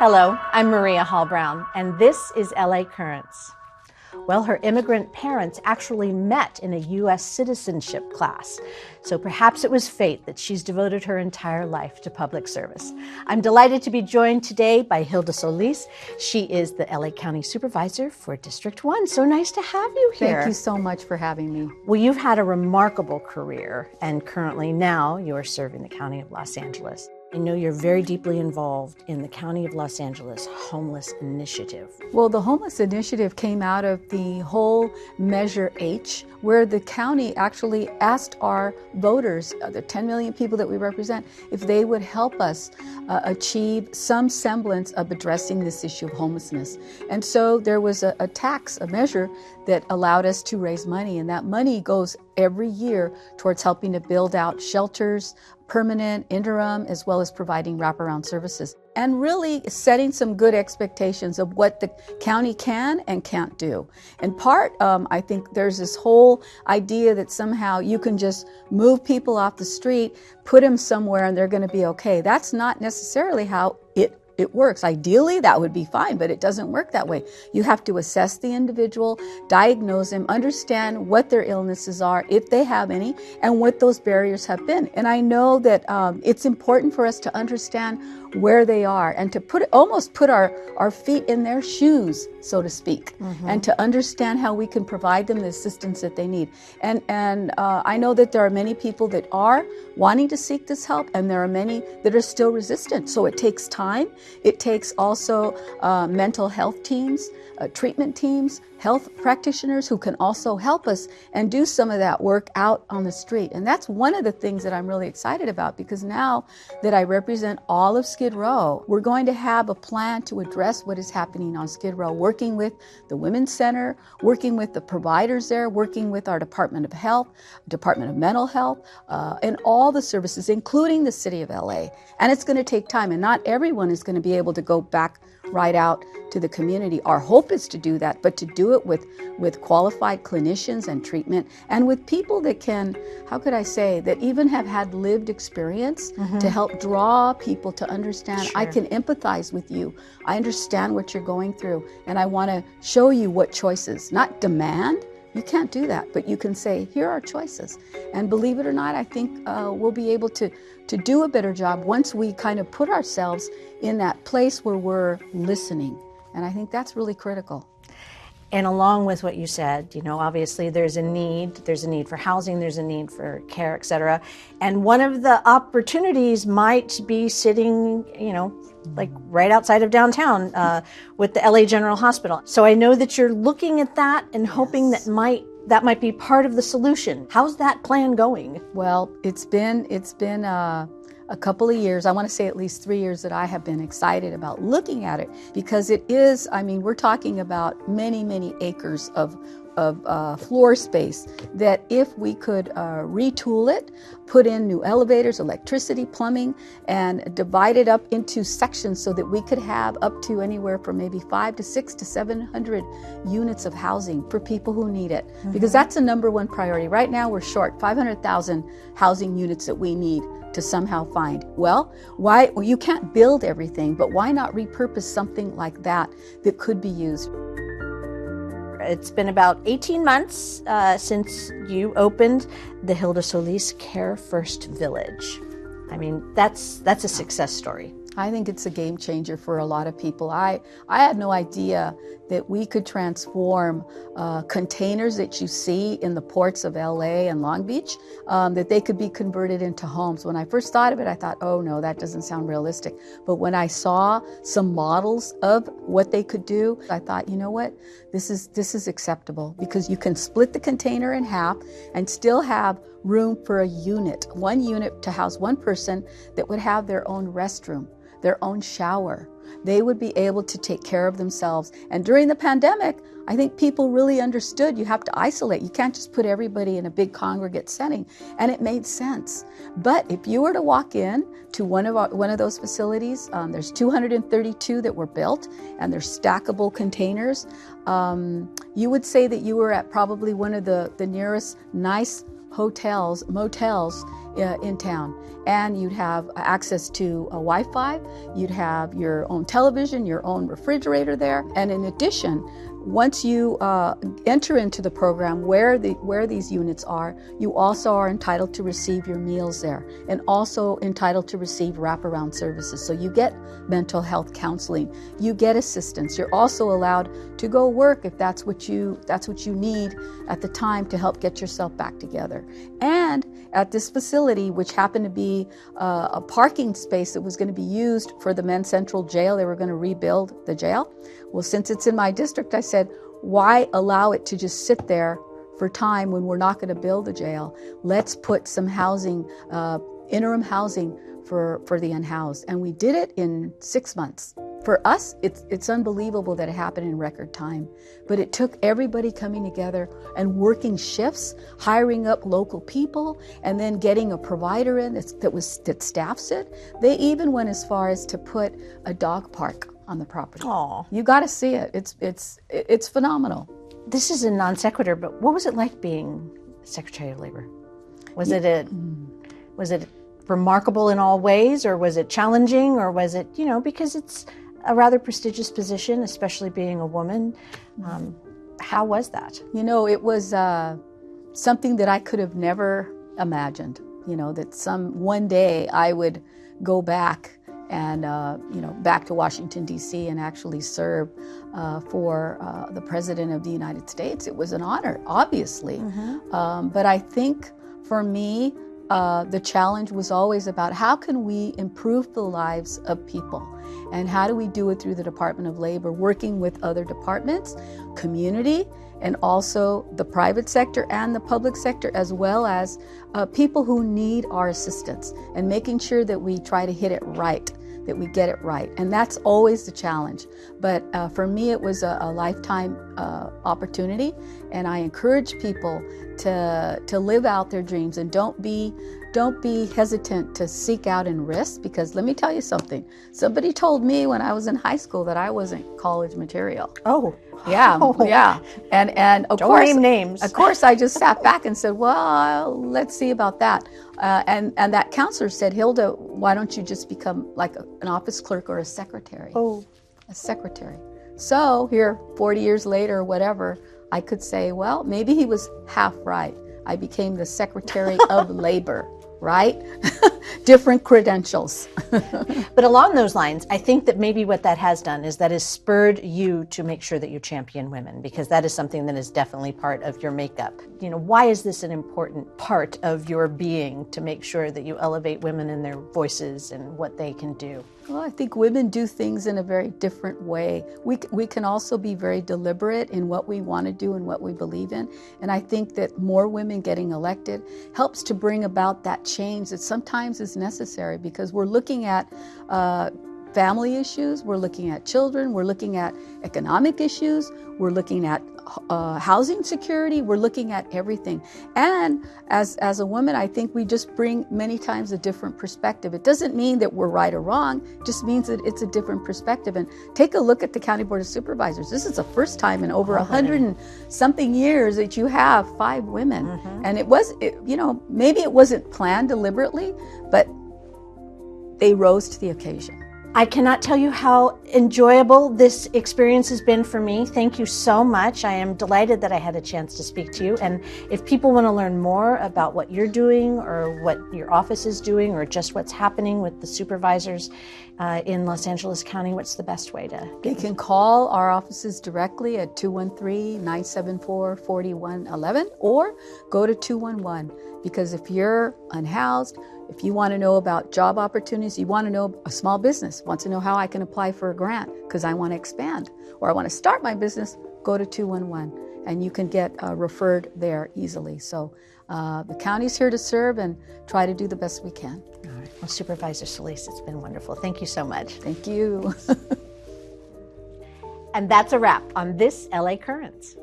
Hello, I'm Maria Hall Brown, and this is LA Currents. Well, her immigrant parents actually met in a U.S. citizenship class, so perhaps it was fate that she's devoted her entire life to public service. I'm delighted to be joined today by Hilda Solis. She is the LA County Supervisor for District 1. So nice to have you here. Thank you so much for having me. Well, you've had a remarkable career, and currently now you are serving the County of Los Angeles. I know you're very deeply involved in the County of Los Angeles Homeless Initiative. Well, the Homeless Initiative came out of the whole Measure H, where the county actually asked our voters, the 10 million people that we represent, if they would help us achieve some semblance of addressing this issue of homelessness. And so there was a tax, a measure that allowed us to raise money, and that money goes every year towards helping to build out shelters, permanent, interim, as well as providing wraparound services, and really setting some good expectations of what the county can and can't do. In part, I think there's this whole idea that somehow you can just move people off the street, put them somewhere, and they're going to be okay. That's not necessarily how it works. Ideally, that would be fine, but it doesn't work that way. You have to assess the individual, diagnose them, understand what their illnesses are, if they have any, and what those barriers have been. And I know that it's important for us to understand where they are and to almost put our feet in their shoes, so to speak, and to understand how we can provide them the assistance that they need. And I know that there are many people that are wanting to seek this help, and there are many that are still resistant. So it takes time. It takes also mental health teams, treatment teams, health practitioners who can also help us and do some of that work out on the street. And that's one of the things that I'm really excited about, because now that I represent all of Skid Row, we're going to have a plan to address what is happening on Skid Row, working with the Women's Center, working with the providers there, working with our Department of Health, Department of Mental Health, and all the services, including the City of LA. And it's going to take time, and not everyone is going to be able to go back right out to the community. Our hope is to do that, but to do it with qualified clinicians and treatment, and with people that can, how could I say, that even have had lived experience to help draw people to understand, I can empathize with you. I understand what you're going through, and I want to show you what choices, not demand. You can't do that, but you can say, here are choices. And believe it or not, I think we'll be able to do a better job once we kind of put ourselves in that place where we're listening. And I think that's really critical. And along with what you said, you know, obviously there's a need for housing, there's a need for care, et cetera. And one of the opportunities might be sitting, you know, like right outside of downtown with the LA General Hospital. So I know that you're looking at that and hoping that might be part of the solution. How's that plan going? Well, it's been a couple of years, I want to say at least 3 years, that I have been excited about looking at it, because it is, I mean, we're talking about many, many acres of floor space that if we could retool it, put in new elevators, electricity, plumbing, and divide it up into sections so that we could have up to anywhere from maybe 500 to 600 to 700 units of housing for people who need it. Because that's the number one priority. Right now we're short 500,000 housing units that we need to somehow find. Well, you can't build everything, but why not repurpose something like that could be used? It's been about 18 months since you opened the Hilda Solis Care First Village. I mean, that's a success story. I think it's a game changer for a lot of people. I had no idea that we could transform containers that you see in the ports of LA and Long Beach, that they could be converted into homes. When I first thought of it, I thought, oh no, that doesn't sound realistic. But when I saw some models of what they could do, I thought, you know what, this is acceptable, because you can split the container in half and still have room for a unit, one unit to house one person that would have their own restroom, their own shower. They would be able to take care of themselves. And during the pandemic, I think people really understood you have to isolate. You can't just put everybody in a big congregate setting. And it made sense. But if you were to walk in to one of those facilities, there's 232 that were built, and they're stackable containers. You would say that you were at probably one of the nearest nice hotels, motels in town. And you'd have access to a Wi-Fi, you'd have your own television, your own refrigerator there. And in addition, once you enter into the program where these units are, you also are entitled to receive your meals there, and also entitled to receive wraparound services. So you get mental health counseling, you get assistance. You're also allowed to go work if that's what you need at the time to help get yourself back together. And at this facility, which happened to be a parking space that was going to be used for the Men's Central Jail, they were going to rebuild the jail. Well, since it's in my district, I said, why allow it to just sit there for time when we're not going to build the jail? Let's put some housing, interim housing for the unhoused. And we did it in 6 months. For us, it's unbelievable that it happened in record time. But it took everybody coming together and working shifts, hiring up local people, and then getting a provider in that staffs it. They even went as far as to put a dog park on the property. Oh, you got to see it. It's phenomenal. This is a non sequitur, but what was it like being Secretary of Labor? Was it remarkable in all ways, or was it challenging, or was it, because it's a rather prestigious position, especially being a woman. How was that? It was something that I could have never imagined, that one day I would go back and, back to Washington, D.C. and actually serve for the President of the United States. It was an honor, obviously. Mm-hmm. But I think for me, the challenge was always about how can we improve the lives of people, and how do we do it through the Department of Labor, working with other departments, community, and also the private sector and the public sector, as well as people who need our assistance, and making sure that we try to hit it right, that we get it right. And that's always the challenge. But for me, it was a lifetime opportunity, and I encourage people to live out their dreams, and don't be hesitant to seek out and risk, because let me tell you something. Somebody told me when I was in high school that I wasn't college material. Oh. Yeah, yeah. And of Don't course, name names. Of course, I just sat back and said, well, let's see about that. And that counselor said, Hilda, why don't you just become like an office clerk or a secretary? Oh. A secretary. So here, 40 years later or whatever, I could say, well, maybe he was half right. I became the Secretary of Labor, right? Different credentials. But along those lines, I think that maybe what that has done is that has spurred you to make sure that you champion women, because that is something that is definitely part of your makeup. Why is this an important part of your being, to make sure that you elevate women in their voices and what they can do? Well, I think women do things in a very different way. We can also be very deliberate in what we want to do and what we believe in. And I think that more women getting elected helps to bring about that change that sometimes is necessary, because we're looking at family issues, we're looking at children, we're looking at economic issues, we're looking at housing security, we're looking at everything. And as a woman, I think we just bring many times a different perspective. It doesn't mean that we're right or wrong, it just means that it's a different perspective. And take a look at the County Board of Supervisors. This is the first time in over 100 and something years that you have 5 women. Mm-hmm. And maybe it wasn't planned deliberately, but they rose to the occasion. I cannot tell you how enjoyable this experience has been for me. Thank you so much. I am delighted that I had a chance to speak to you. And if people want to learn more about what you're doing, or what your office is doing, or just what's happening with the supervisors in Los Angeles County, what's the best way to? You can call our offices directly at 213-974-4111, or go to 211, because if you're unhoused, if you want to know about job opportunities, you want to know a small business, wants to know how I can apply for a grant because I want to expand, or I want to start my business, go to 211, and you can get referred there easily. So the county's here to serve and try to do the best we can. All right. Well, Supervisor Solis, it's been wonderful. Thank you so much. Thank you. And that's a wrap on this LA Currents.